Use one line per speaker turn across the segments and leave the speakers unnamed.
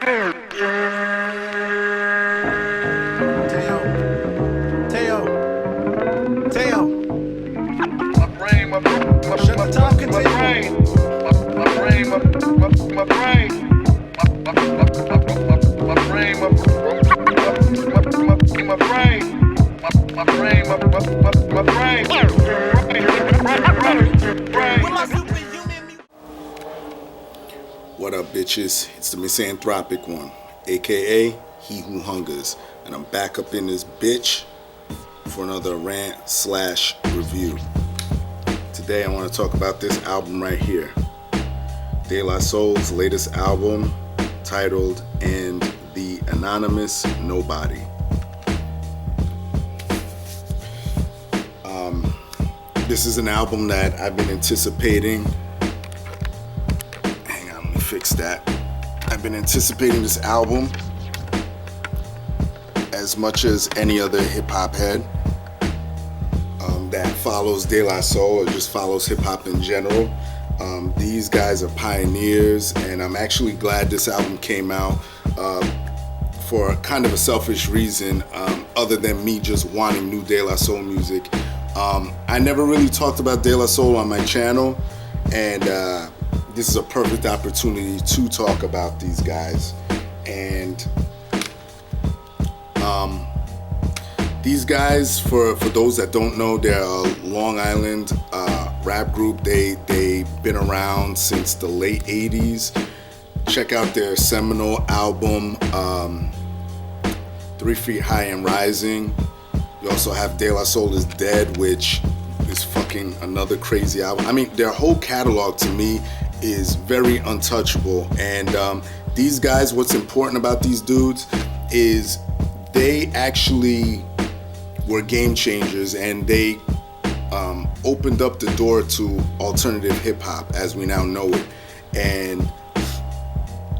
What up, bitches? It's the Misanthropic One, aka He Who Hungers, and I'm back up in this bitch for another rant/review. Today I want to talk about this album right here, De La Soul's latest album, titled "And the Anonymous Nobody." This is an album that I've been anticipating. Hang on, let me fix that. I've been anticipating this album as much as any other hip-hop head that follows De La Soul or just follows hip-hop in general. These guys are pioneers, and I'm actually glad this album came out for kind of a selfish reason, other than me just wanting new De La Soul music. I never really talked about De La Soul on my channel, and this is a perfect opportunity to talk about these guys. And these guys, for those that don't know, they're a Long Island rap group. They've been around since the late 80s. Check out their seminal album, 3 Feet High and Rising. You also have De La Soul is Dead, which is fucking another crazy album. I mean, their whole catalog to me is very untouchable. And these guys, what's important about these dudes is they actually were game changers, and they opened up the door to alternative hip hop as we now know it. And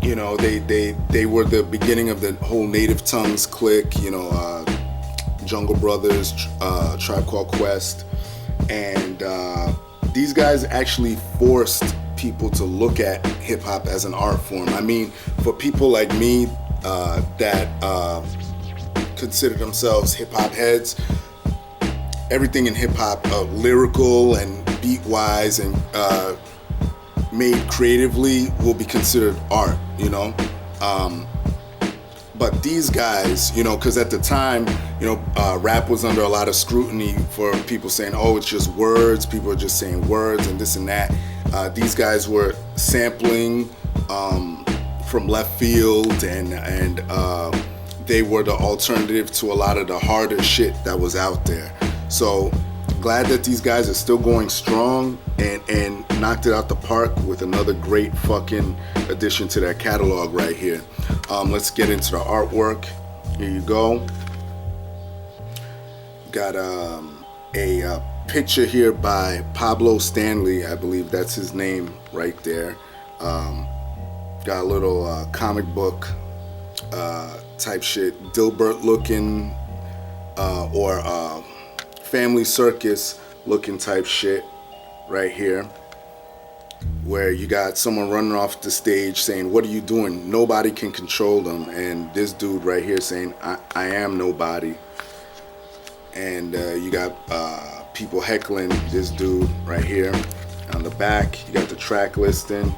you know, they were the beginning of the whole Native Tongues clique, you know, Jungle Brothers, Tribe Called Quest, and these guys actually forced people to look at hip hop as an art form. I mean, for people like me that consider themselves hip hop heads, everything in hip hop, lyrical and beat wise and made creatively, will be considered art, you know. But these guys, you know, because at the time, you know, rap was under a lot of scrutiny for people saying, oh, it's just words. People are just saying words and this and that. These guys were sampling from left field, and they were the alternative to a lot of the harder shit that was out there. So glad that these guys are still going strong and knocked it out the park with another great fucking addition to their catalog right here. Let's get into the artwork. Here you go. Got a picture here by Pablo Stanley, I believe that's his name right there. Got a little comic book type shit, Dilbert looking or Family Circus looking type shit right here, where you got someone running off the stage saying, what are you doing? Nobody can control them. And this dude right here saying, I am nobody. And you got people heckling this dude right here. On the back, you got the track listing,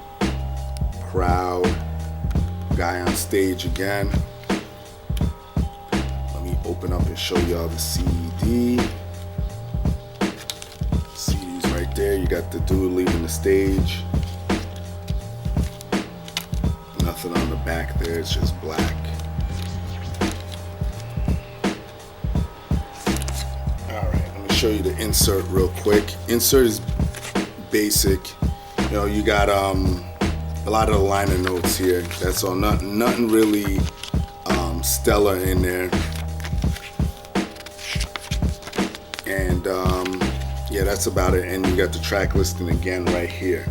crowd, guy on stage again. Let me open up and show y'all the CD. CD's right there. You got the dude leaving the stage. Nothing on the back there, it's just black. Alright, let me show you the insert real quick. Insert is basic. You know, you got a lot of the liner notes here. That's all. Nothing really stellar in there. And yeah, that's about it. And you got the track listing again right here.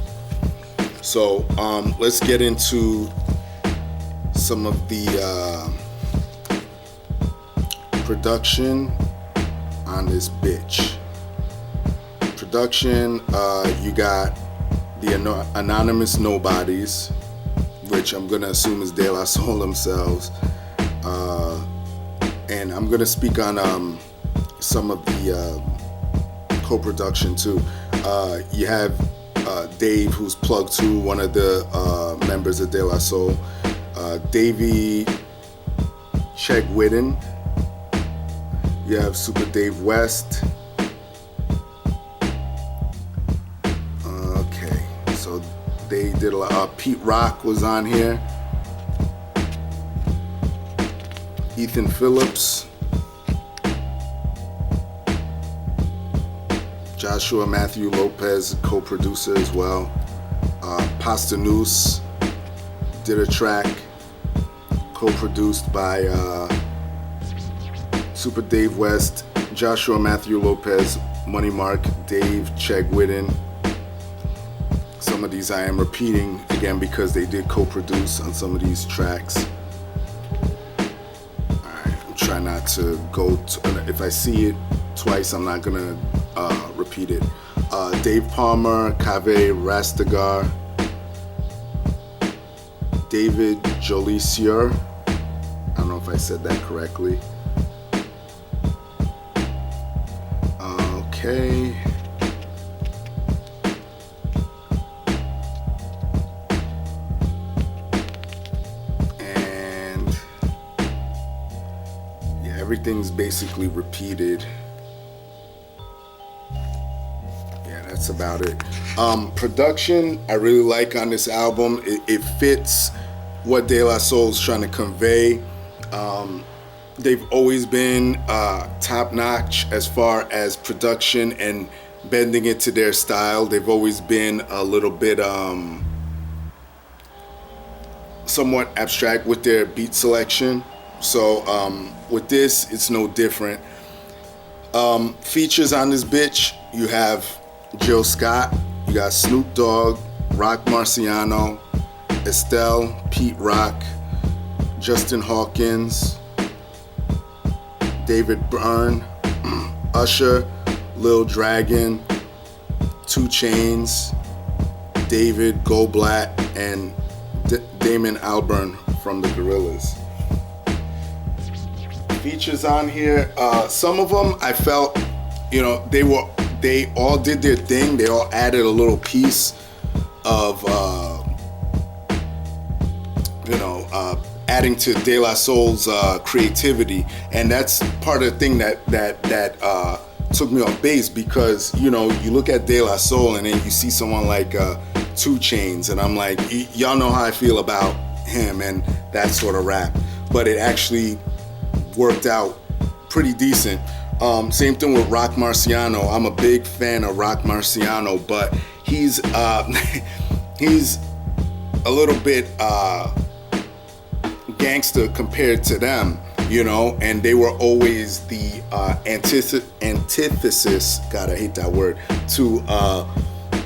So let's get into some of the production on this bitch. Production, you got the Anonymous Nobodies, which I'm gonna assume is De La Soul themselves. And I'm gonna speak on some of the co-production too. You have Dave, who's Plug 2, one of the members of De La Soul. Davey Chegwidden. You have Super Dave West. Okay, so they did a lot. Pete Rock was on here. Ethan Phillips. Joshua Matthew Lopez, co-producer as well. Pastanus did a track co-produced by Super Dave West, Joshua Matthew Lopez, Money Mark, Dave Chegwidden. Some of these I am repeating again because they did co-produce on some of these tracks. Try not to go to, if I see it twice, I'm not gonna repeat it. Dave Palmer, Kaveh Rastegar, David Jolisier. I don't know if I said that correctly. Okay. Everything's basically repeated. Yeah, that's about it. Production, I really like on this album. It fits what De La Soul's trying to convey. They've always been top notch as far as production and bending it to their style. They've always been a little bit somewhat abstract with their beat selection. So with this, it's no different. Features on this bitch, you have Jill Scott, you got Snoop Dogg, Rock Marciano, Estelle, Pete Rock, Justin Hawkins, David Byrne, Usher, Lil Dragon, 2 Chainz, David Goldblatt, and Damon Albarn from the Gorillaz. Features on here, some of them I felt, they all did their thing. They all added a little piece of, adding to De La Soul's creativity, and that's part of the thing that took me off base, because you look at De La Soul and then you see someone like 2 Chainz, and I'm like, y'all know how I feel about him and that sort of rap, but it actually worked out pretty decent. Same thing with Rock Marciano. I'm a big fan of Rock Marciano, but he's he's a little bit gangster compared to them, and they were always the antithesis, God, I hate that word, to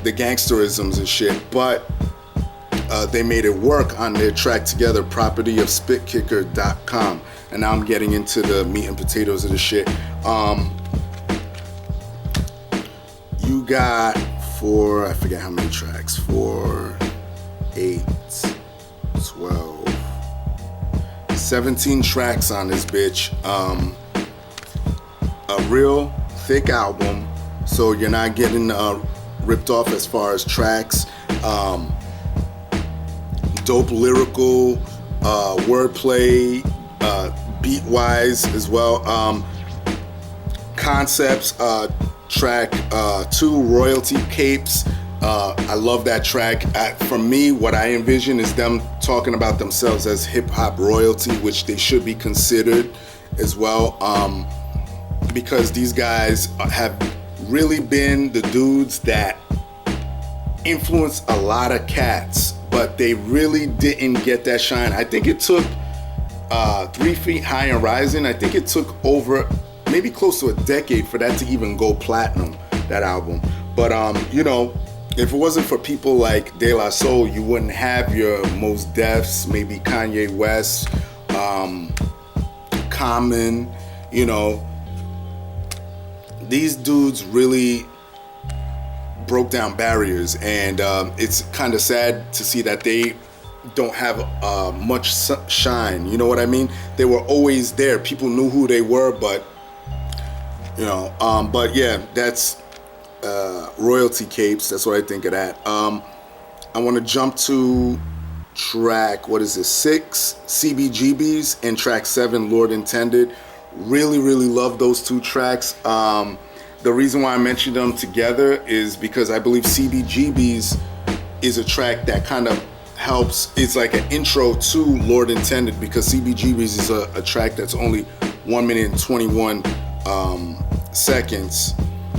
the gangsterisms and shit, but they made it work on their track together, property of spitkicker.com. And now I'm getting into the meat and potatoes of the shit. You got I forget how many tracks, 4, 8, 12, 17 tracks on this bitch. A real thick album, so you're not getting ripped off as far as tracks. Dope lyrical, wordplay, beat-wise as well. Concepts, track 2, Royalty Capes. I love that track. For me, what I envision is them talking about themselves as hip-hop royalty, which they should be considered as well, because these guys have really been the dudes that influenced a lot of cats, but they really didn't get that shine. I think it took 3 Feet High and Rising, I think it took over maybe close to a decade for that to even go platinum, that album. But if it wasn't for people like De La Soul, you wouldn't have your Mos Defs, maybe Kanye West, Common. These dudes really broke down barriers, and it's kind of sad to see that they don't have much shine. You know what I mean? They were always there. People knew who they were, but but yeah, that's Royalty Capes. That's what I think of that. I want to jump to track, what is this, 6, CBGBs, and track 7, Lord Intended. Really, really love those two tracks. The reason why I mentioned them together is because I believe CBGBs is a track that kind of helps. It's like an intro to Lord Intended, because CBGBs is a track that's only 1 minute and 21 seconds,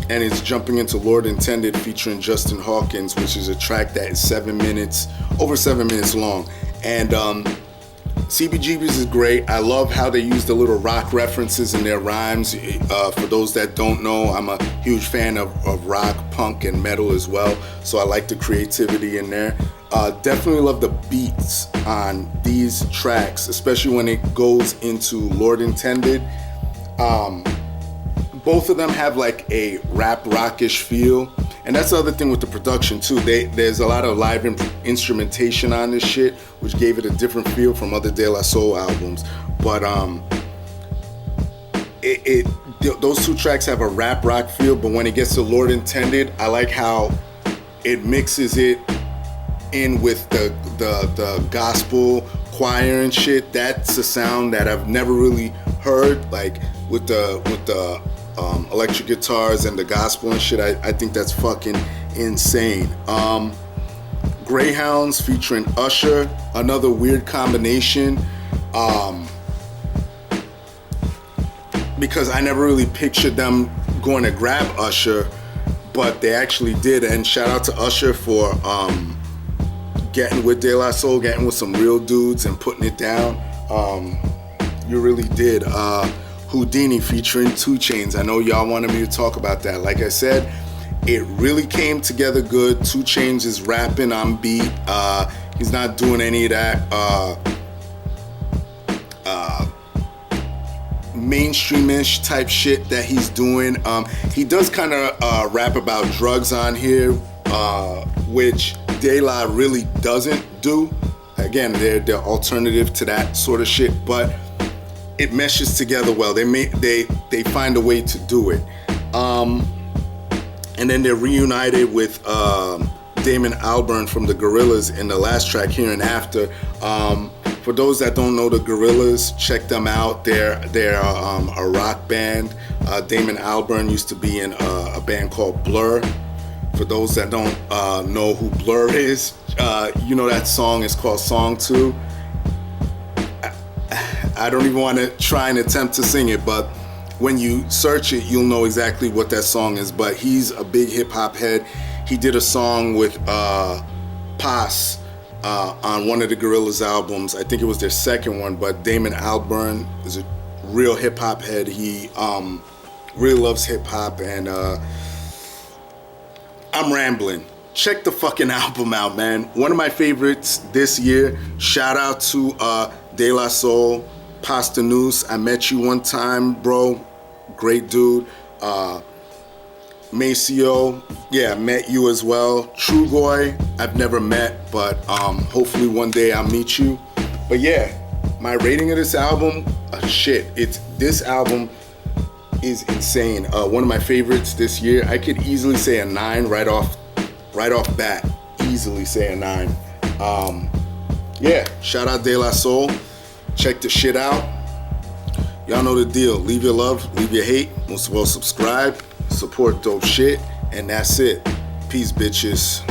and it's jumping into Lord Intended featuring Justin Hawkins, which is a track that is over 7 minutes long. And CBGBs is great. I love how they use the little rock references in their rhymes. For those that don't know, I'm a huge fan of rock, punk, and metal as well, so I like the creativity in there. Definitely love the beats on these tracks, especially when it goes into Lord Intended. Both of them have like a rap rockish feel, and that's the other thing with the production too. There's a lot of live instrumentation on this shit, which gave it a different feel from other De La Soul albums. But those two tracks have a rap rock feel, but when it gets to Lord Intended, I like how it mixes it in with the gospel choir and shit. That's a sound that I've never really heard, like with the electric guitars and the gospel and shit. I think that's fucking insane. Greyhounds featuring Usher, another weird combination, because I never really pictured them going to grab Usher, but they actually did. And shout out to Usher for getting with De La Soul, getting with some real dudes and putting it down. You really did. Houdini featuring 2 Chainz. I know y'all wanted me to talk about that. Like I said, it really came together good. 2 Chainz is rapping on beat. He's not doing any of that mainstreamish type shit that he's doing. He does kind of rap about drugs on here, which De La really doesn't do. Again, they're alternative to that sort of shit, but it meshes together well. They find a way to do it. And then they're reunited with Damon Albarn from the Gorillaz in the last track, Here and After. For those that don't know the Gorillaz, check them out. They're a rock band. Damon Albarn used to be in a band called Blur. For those that don't know who Blur is, that song is called Song 2. I don't even want to try and attempt to sing it, but when you search it, you'll know exactly what that song is. But he's a big hip hop head. He did a song with Paz on one of the Gorillaz albums. I think it was their second one, but Damon Albarn is a real hip hop head. He really loves hip hop, and I'm rambling. Check the fucking album out, man. One of my favorites this year. Shout out to De La Soul, Posdnuos. I met you one time, bro. Great dude. Maceo, yeah, met you as well. Trugoy, I've never met, but hopefully one day I'll meet you. But yeah, my rating of this album, this album is insane. One of my favorites this year. I could easily say a 9 right off bat. Easily say a 9. Yeah, shout out De La Soul. Check the shit out. Y'all know the deal. Leave your love, leave your hate. Most of all, subscribe, support dope shit, and that's it. Peace, bitches.